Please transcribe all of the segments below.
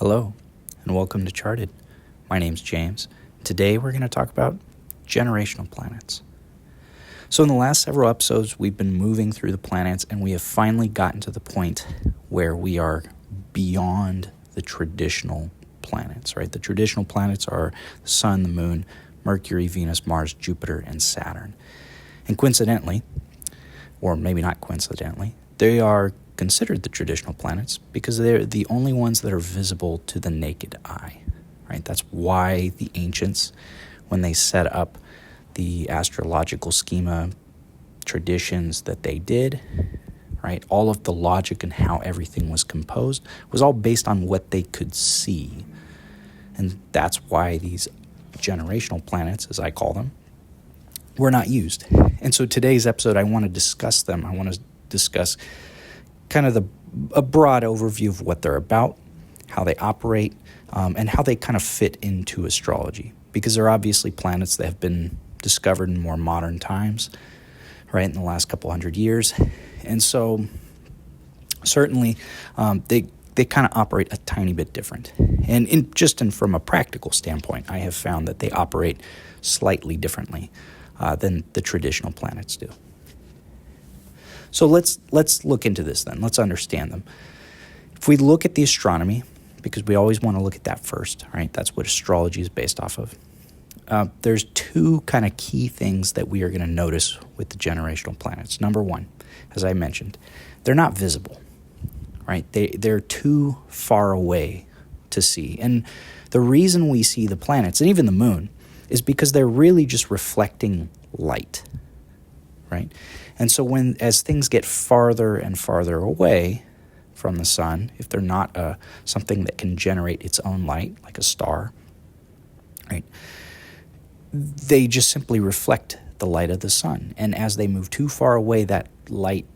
Hello, and welcome to Charted. My name's James. Today we're going to talk about generational planets. So in the last several episodes, we've been moving through the planets, and we have finally gotten to the point where we are beyond the traditional planets, right? The traditional planets are the Sun, the Moon, Mercury, Venus, Mars, Jupiter, and Saturn. And coincidentally, or maybe not coincidentally, they are considered the traditional planets because they're the only ones that are visible to the naked eye, right? That's why the ancients, when they set up the astrological schema traditions that they did, right, all of the logic and how everything was composed was all based on what they could see. And that's why these generational planets, as I call them, were not used. And so today's episode, I want to discuss them. I want to discuss kind of a broad overview of what they're about, how they operate, and how they kind of fit into astrology. Because they're obviously planets that have been discovered in more modern times, right, in the last couple hundred years. And so certainly they kind of operate a tiny bit different. And from a practical standpoint, I have found that they operate slightly differently than the traditional planets do. So let's look into this then. Let's understand them. If we look at the astronomy, because we always want to look at that first, right? That's what astrology is based off of. There's two kind of key things that we are going to notice with the generational planets. Number one, as I mentioned, they're not visible, right? They're too far away to see. And the reason we see the planets, and even the moon, is because they're really just reflecting light, right? And so as things get farther and farther away from the sun, if they're not something that can generate its own light, like a star, right, they just simply reflect the light of the sun. And as they move too far away, that light,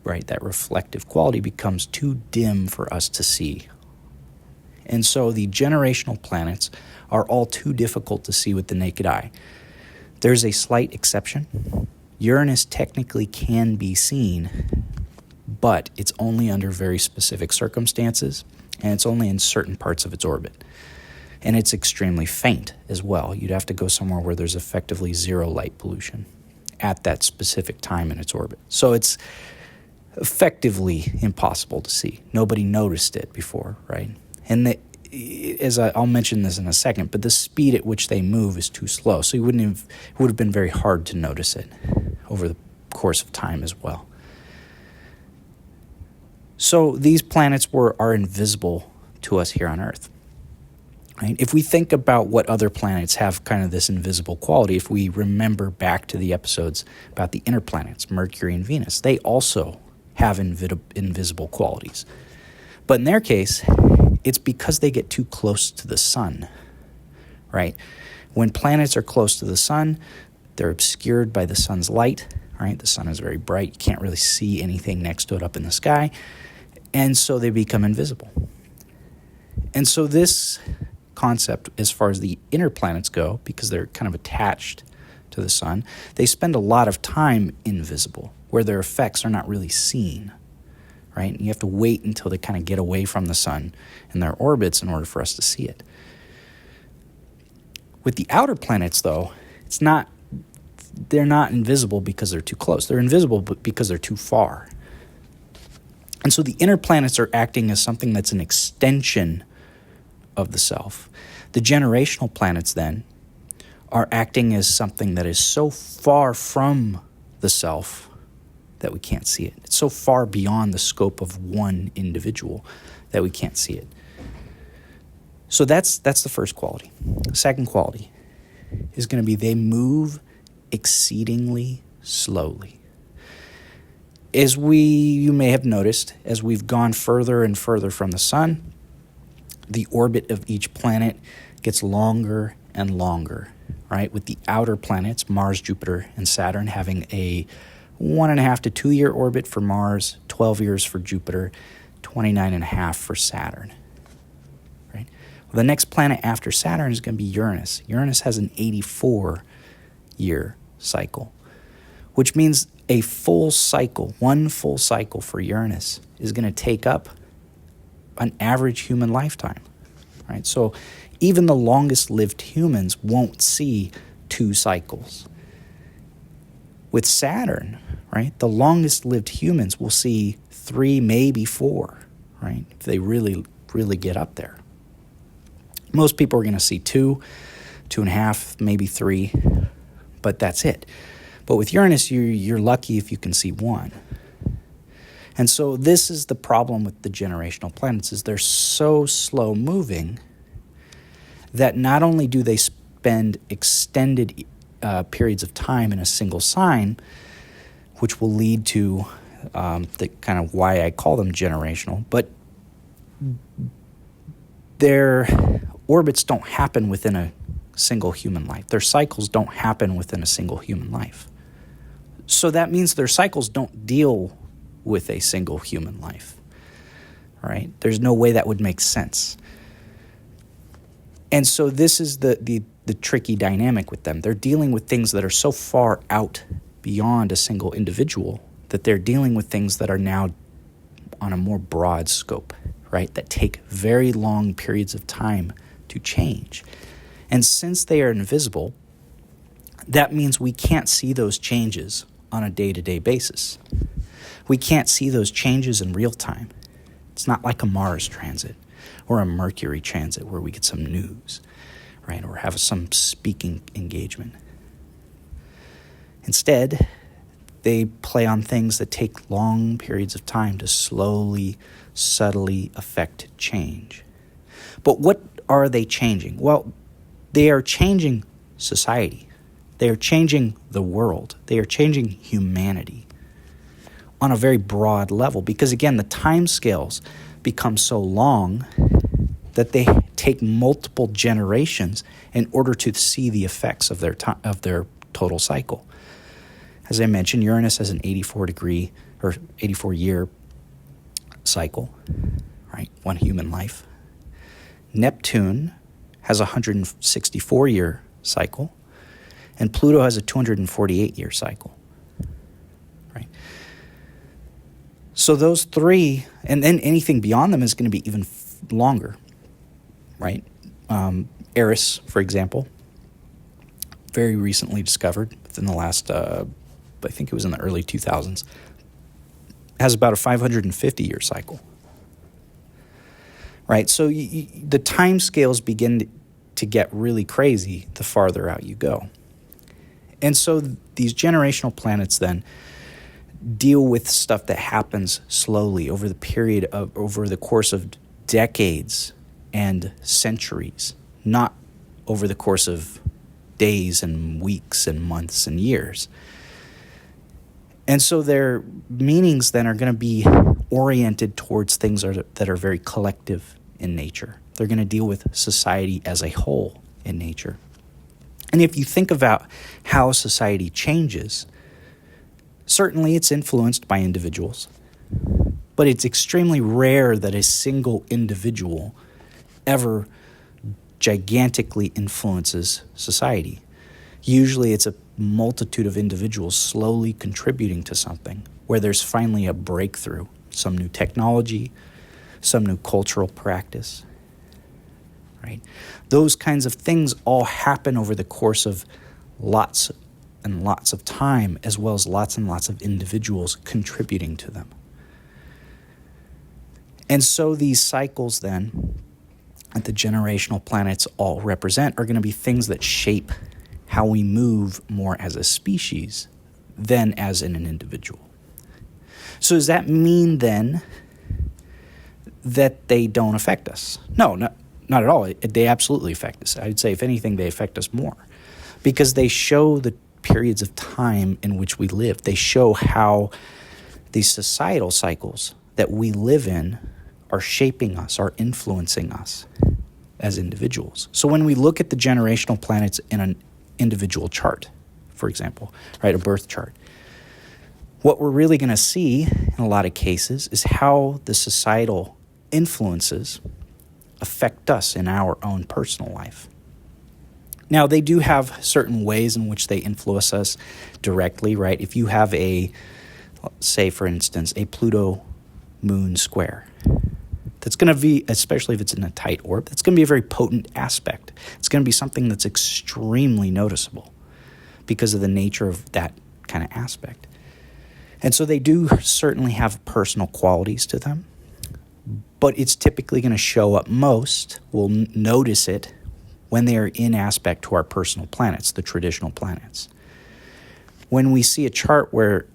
right, that reflective quality becomes too dim for us to see. And so the generational planets are all too difficult to see with the naked eye. There's a slight exception. Uranus technically can be seen, but it's only under very specific circumstances, and it's only in certain parts of its orbit. And it's extremely faint as well. You'd have to go somewhere where there's effectively zero light pollution at that specific time in its orbit. So it's effectively impossible to see. Nobody noticed it before, right? And I'll mention this in a second, but the speed at which they move is too slow, so it would have been very hard to notice it over the course of time as well. So these planets are invisible to us here on Earth. Right? If we think about what other planets have kind of this invisible quality, if we remember back to the episodes about the inner planets, Mercury and Venus, they also have invisible qualities. But in their case, it's because they get too close to the sun, right? When planets are close to the sun, they're obscured by the sun's light, right? The sun is very bright. You can't really see anything next to it up in the sky. And so they become invisible. And so this concept, as far as the inner planets go, because they're kind of attached to the sun, they spend a lot of time invisible, where their effects are not really seen, right? And you have to wait until they kind of get away from the sun in their orbits in order for us to see it. With the outer planets, though, they're not invisible because they're too close. They're invisible because they're too far. And so the inner planets are acting as something that's an extension of the self. The generational planets, then, are acting as something that is so far from the self that we can't see it. It's so far beyond the scope of one individual that we can't see it. So that's the first quality. The second quality is going to be they move exceedingly slowly. You may have noticed, as we've gone further and further from the sun, the orbit of each planet gets longer and longer, right? With the outer planets, Mars, Jupiter, and Saturn, having a 1.5 to 2 year orbit for Mars, 12 years for Jupiter, 29.5 for Saturn, right? Well, the next planet after Saturn is going to be Uranus. Uranus has an 84 year cycle, which means one full cycle for Uranus is going to take up an average human lifetime, right? So even the longest lived humans won't see 2 cycles. With Saturn, right, the longest lived humans will see 3, maybe 4, right, if they really, really get up there. Most people are going to see 2, 2.5, maybe 3, but that's it. But with Uranus, you're lucky if you can see 1. And so this is the problem with the generational planets, is they're so slow moving that not only do they spend extended periods of time in a single sign, which will lead to the kind of why I call them generational, but their orbits don't happen within a single human life. Their cycles don't happen within a single human life. So that means their cycles don't deal with a single human life, right? There's no way that would make sense. And so this is the tricky dynamic with them. They're dealing with things that are so far out beyond a single individual that they're dealing with things that are now on a more broad scope, right? That take very long periods of time to change. And since they are invisible, that means we can't see those changes on a day-to-day basis. We can't see those changes in real time. It's not like a Mars transit or a Mercury transit where we get some news, right, or have some speaking engagement. Instead, they play on things that take long periods of time to slowly, subtly affect change. But what are they changing? Well, they are changing society. They are changing the world. They are changing humanity on a very broad level because, again, the time scales become so long that they take multiple generations in order to see the effects of their total cycle. As I mentioned, Uranus has an 84-year cycle, right? One human life. Neptune has a 164-year cycle, and Pluto has a 248-year cycle, right? So those 3, and then anything beyond them is going to be even longer, right? Eris, for example, very recently discovered within the last, I think it was in the early 2000s, has about a 550-year cycle, right? So the time scales begin to get really crazy the farther out you go. And so these generational planets then deal with stuff that happens slowly over the course of decades and centuries, not over the course of days and weeks and months and years. And so their meanings then are going to be oriented towards things that are very collective in nature. They're going to deal with society as a whole in nature. And if you think about how society changes, certainly it's influenced by individuals, but it's extremely rare that a single individual ever gigantically influences society. Usually it's a multitude of individuals slowly contributing to something where there's finally a breakthrough, some new technology, some new cultural practice, right? Those kinds of things all happen over the course of lots and lots of time, as well as lots and lots of individuals contributing to them. And so these cycles then that the generational planets all represent are going to be things that shape how we move more as a species than as in an individual. So does that mean then that they don't affect us? No, not at all. They absolutely affect us. I'd say, if anything, they affect us more because they show the periods of time in which we live. They show how these societal cycles that we live in are shaping us, are influencing us as individuals. So when we look at the generational planets in an individual chart, for example, right, a birth chart, what we're really going to see in a lot of cases is how the societal influences affect us in our own personal life. Now, they do have certain ways in which they influence us directly, right? If you have say, for instance, a Pluto moon square, That's going to be, especially if it's in a tight orb, that's going to be a very potent aspect. It's going to be something that's extremely noticeable because of the nature of that kind of aspect. And so they do certainly have personal qualities to them, but it's typically going to show up most, we'll notice it when they are in aspect to our personal planets, the traditional planets. When we see a chart where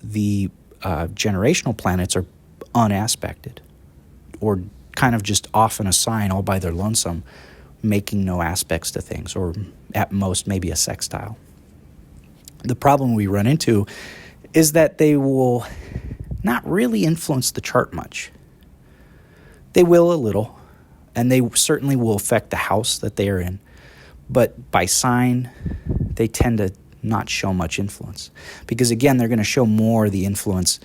the generational planets are unaspected or kind of just off in a sign all by their lonesome, making no aspects to things, or at most maybe a sextile. The problem we run into is that they will not really influence the chart much. They will a little, and they certainly will affect the house that they are in. But by sign, they tend to not show much influence. Because again, they're going to show more the influence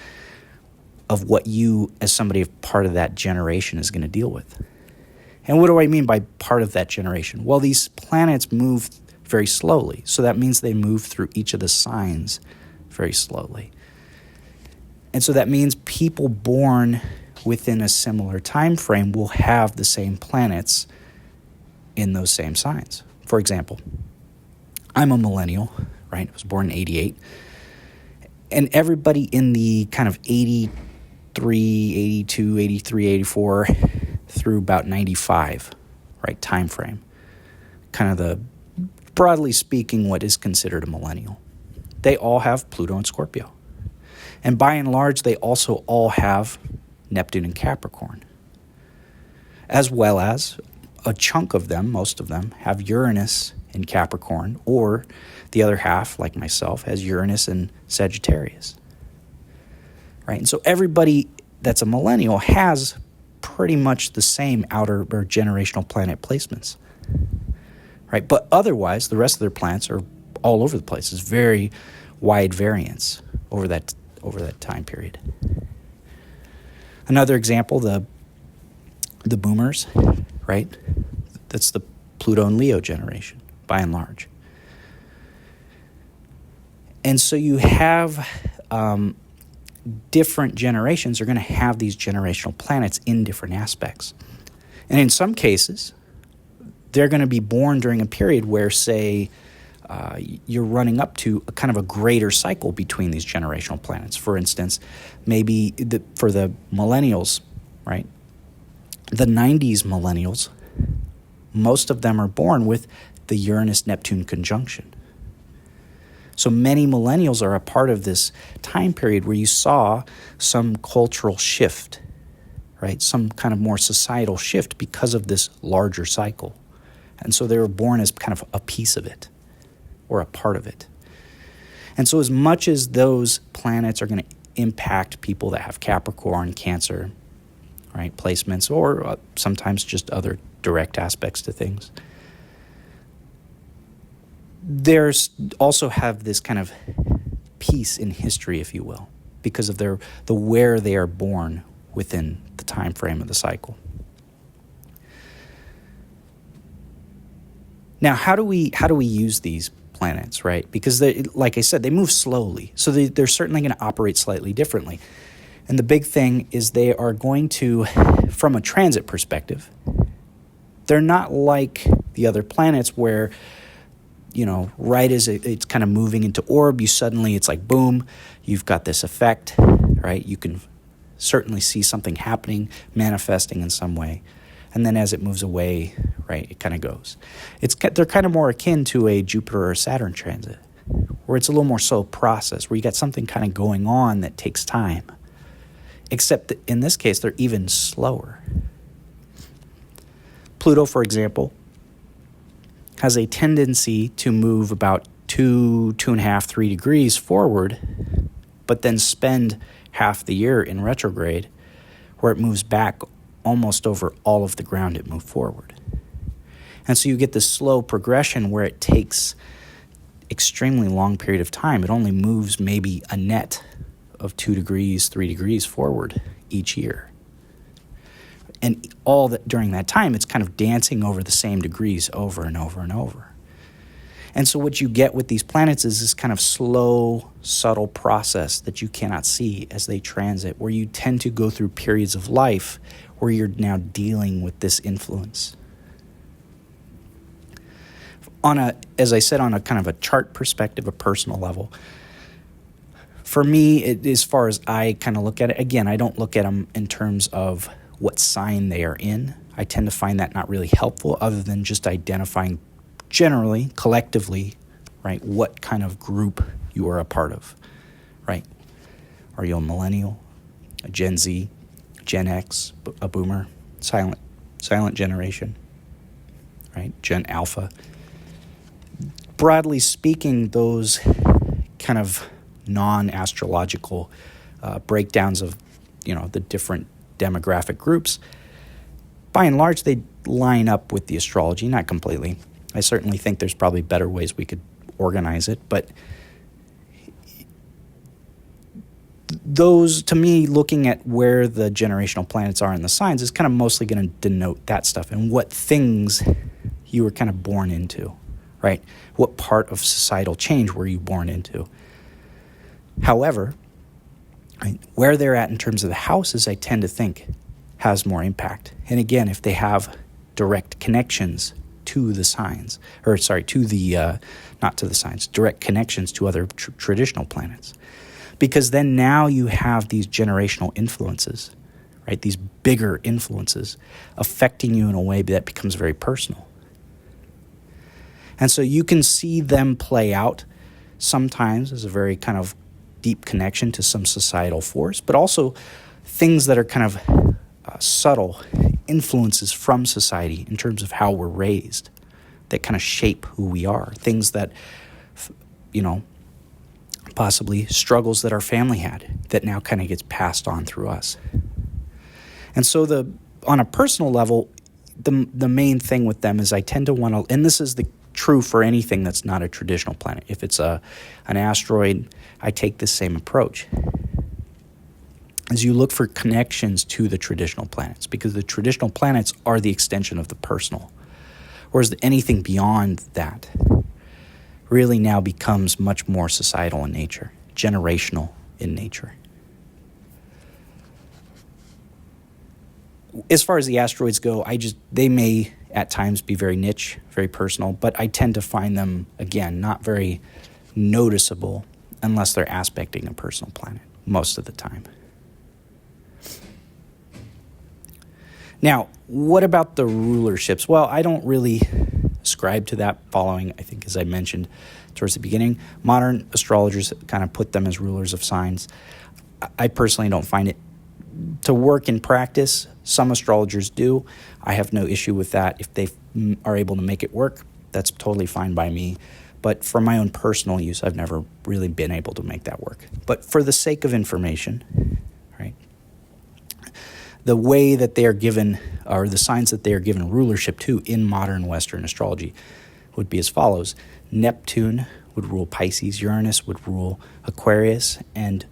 of what you, as somebody part of that generation, is going to deal with. And what do I mean by part of that generation? Well, these planets move very slowly. So that means they move through each of the signs very slowly. And so that means people born within a similar time frame will have the same planets in those same signs. For example, I'm a millennial, right? I was born in 88. And everybody in the kind of 83, 82, 83, 84 through about 95, right, time frame, kind of the, broadly speaking, what is considered a millennial. They all have Pluto and Scorpio. And by and large, they also all have Neptune and Capricorn, as well as a chunk of them, most of them, have Uranus in Capricorn, or the other half, like myself, has Uranus in Sagittarius. Right? And so everybody that's a millennial has pretty much the same outer or generational planet placements. Right? But otherwise, the rest of their planets are all over the place. It's very wide variance over that time period. Another example, the boomers, right? That's the Pluto and Leo generation, by and large. And so you have different generations are going to have these generational planets in different aspects. And in some cases, they're going to be born during a period where, say, you're running up to a kind of a greater cycle between these generational planets. For instance, maybe for the millennials, right? The 90s millennials, most of them are born with the Uranus-Neptune conjunction. So many millennials are a part of this time period where you saw some cultural shift, right? Some kind of more societal shift because of this larger cycle. And so they were born as kind of a piece of it or a part of it. And so as much as those planets are going to impact people that have Capricorn, Cancer, right, placements, or sometimes just other direct aspects to things, there's also have this kind of piece in history, if you will, because of the where they are born within the time frame of the cycle. Now, how do we use these planets, right? Because they, like I said, they move slowly, so they're certainly going to operate slightly differently. And the big thing is they are going to, from a transit perspective, they're not like the other planets where, you know, right as it's kind of moving into orb, it's like boom, you've got this effect, right? You can certainly see something happening, manifesting in some way. And then as it moves away, right, it kind of goes. They're kind of more akin to a Jupiter or Saturn transit, where it's a little more slow process, where you got something kind of going on that takes time. Except that in this case, they're even slower. Pluto, for example, has a tendency to move about 2.5, 3 degrees forward, but then spend half the year in retrograde, where it moves back almost over all of the ground it moved forward. And so you get this slow progression where it takes extremely long period of time. It only moves maybe a net of 2 degrees, 3 degrees forward each year. And all that during that time, it's kind of dancing over the same degrees over and over and over. And so what you get with these planets is this kind of slow, subtle process that you cannot see as they transit, where you tend to go through periods of life where you're now dealing with this influence. As I said, on a kind of a chart perspective, a personal level, for me, as far as I kind of look at it, again, I don't look at them in terms of what sign they are in. I tend to find that not really helpful, other than just identifying generally, collectively, right, what kind of group you are a part of, right? Are you a millennial, a Gen Z, Gen X, a boomer, silent generation, right, Gen Alpha? Broadly speaking, those kind of non-astrological breakdowns of, the different demographic groups, by and large, they line up with the astrology, not completely. I certainly think there's probably better ways we could organize it, but those, to me, looking at where the generational planets are in the signs is kind of mostly going to denote that stuff and what things you were kind of born into, right? What part of societal change were you born into? However, right, where they're at in terms of the houses, I tend to think has more impact. And again, if they have direct connections to the signs, not to the signs, direct connections to other traditional planets. Because then now you have these generational influences, right? These bigger influences affecting you in a way that becomes very personal. And so you can see them play out sometimes as a very kind of deep connection to some societal force, but also things that are kind of subtle influences from society in terms of how we're raised that kind of shape who we are. Things that, possibly struggles that our family had that now kind of gets passed on through us. And so on a personal level, the main thing with them is I tend to want to, and this is true for anything that's not a traditional planet. If it's an asteroid, I take the same approach. As you look for connections to the traditional planets, because the traditional planets are the extension of the personal. Whereas anything beyond that really now becomes much more societal in nature, generational in nature. As far as the asteroids go, they may at times be very niche, very personal, but I tend to find them, again, not very noticeable unless they're aspecting a personal planet most of the time. Now, what about the rulerships? Well, I don't really ascribe to that following, I think, as I mentioned towards the beginning. Modern astrologers kind of put them as rulers of signs. I personally don't find it to work in practice. Some astrologers do. I have no issue with that. If they are able to make it work, that's totally fine by me. But for my own personal use, I've never really been able to make that work. But for the sake of information, right, the way that they are given, or the signs that they are given rulership to in modern Western astrology would be as follows. Neptune would rule Pisces, Uranus would rule Aquarius, and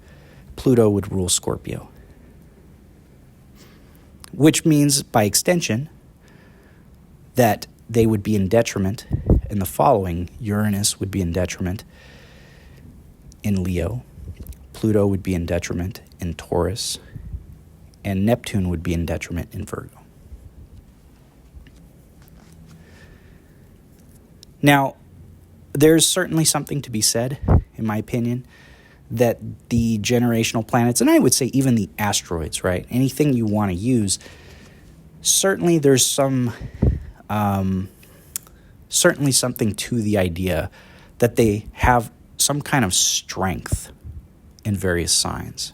Pluto would rule Scorpio. Which means, by extension, that they would be in detriment in the following. Uranus would be in detriment in Leo, Pluto would be in detriment in Taurus, and Neptune would be in detriment in Virgo. Now, there's certainly something to be said, in my opinion, that the generational planets, and I would say even the asteroids, right? Anything you want to use, certainly there's certainly something to the idea that they have some kind of strength in various signs,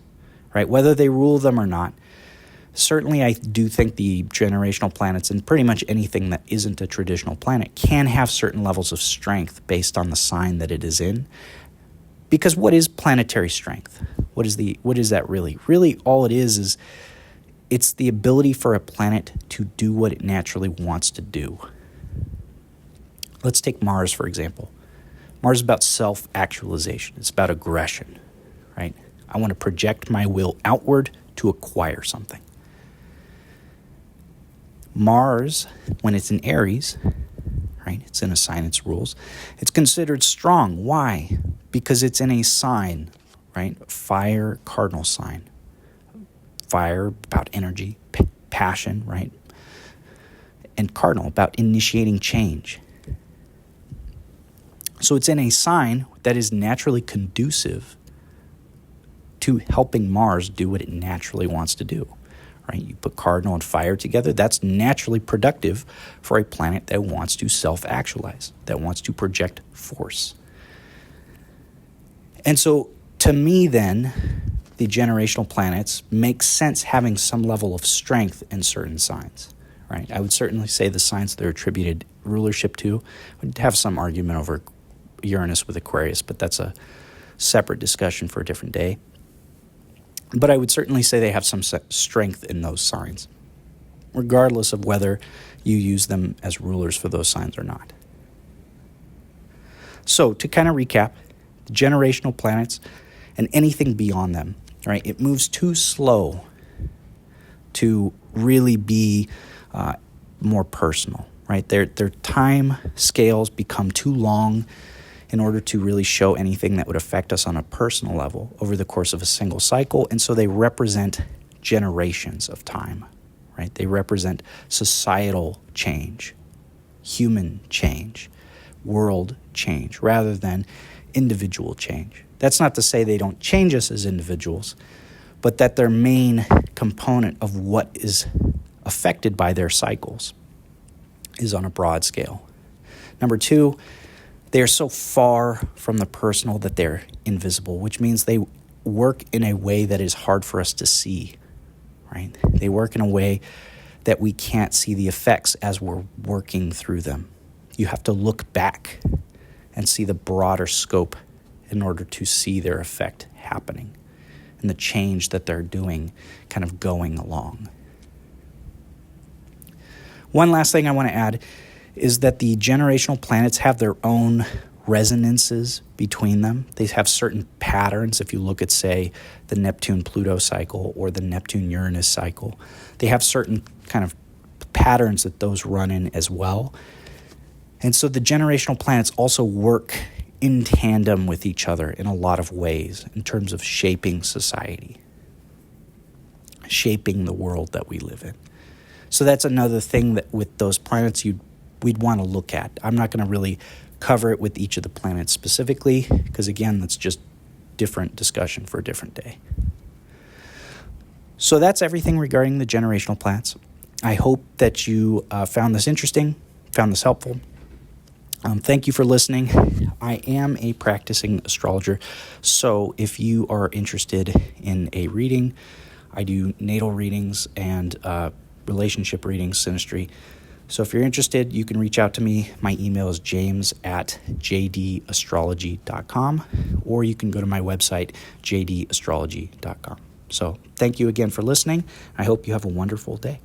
right? Whether they rule them or not. Certainly, I do think the generational planets and pretty much anything that isn't a traditional planet can have certain levels of strength based on the sign that it is in. Because what is planetary strength? What is that really? Really, all it is it's the ability for a planet to do what it naturally wants to do. Let's take Mars, for example. Mars is about self-actualization. It's about aggression, right? I want to project my will outward to acquire something. Mars, when it's in Aries, right? It's in a sign, it's rules. It's considered strong. Why? Because it's in a sign, right? Fire, cardinal sign. Fire, about energy, passion, right? And cardinal, about initiating change. So it's in a sign that is naturally conducive to helping Mars do what it naturally wants to do, right? You put cardinal and fire together, that's naturally productive for a planet that wants to self-actualize, that wants to project force. And so, to me then, the generational planets make sense having some level of strength in certain signs, right? I would certainly say the signs they're attributed rulership to would have some argument over Uranus with Aquarius, but that's a separate discussion for a different day. But I would certainly say they have some strength in those signs, regardless of whether you use them as rulers for those signs or not. So, to kind of recap, the generational planets and anything beyond them, right? It moves too slow to really be more personal, right? Their time scales become too long in order to really show anything that would affect us on a personal level over the course of a single cycle. And so they represent generations of time, right? They represent societal change, human change, world change, rather than individual change. That's not to say they don't change us as individuals, but that their main component of what is affected by their cycles is on a broad scale. Number two, they are so far from the personal that they're invisible, which means they work in a way that is hard for us to see, right? They work in a way that we can't see the effects as we're working through them. You have to look back and see the broader scope in order to see their effect happening and the change that they're doing kind of going along. One last thing I want to add is that the generational planets have their own resonances between them. They have certain patterns. If you look at, say, the Neptune-Pluto cycle or the Neptune-Uranus cycle, they have certain kind of patterns that those run in as well. And so the generational planets also work in tandem with each other in a lot of ways in terms of shaping society, shaping the world that we live in. So that's another thing that with those planets we'd want to look at. I'm not going to really cover it with each of the planets specifically because, again, that's just different discussion for a different day. So that's everything regarding the generational planets. I hope that you found this interesting, found this helpful. Thank you for listening. I am a practicing astrologer, so if you are interested in a reading, I do natal readings and relationship readings, synastry. So if you're interested, you can reach out to me. My email is james@jdastrology.com, or you can go to my website, jdastrology.com. So thank you again for listening. I hope you have a wonderful day.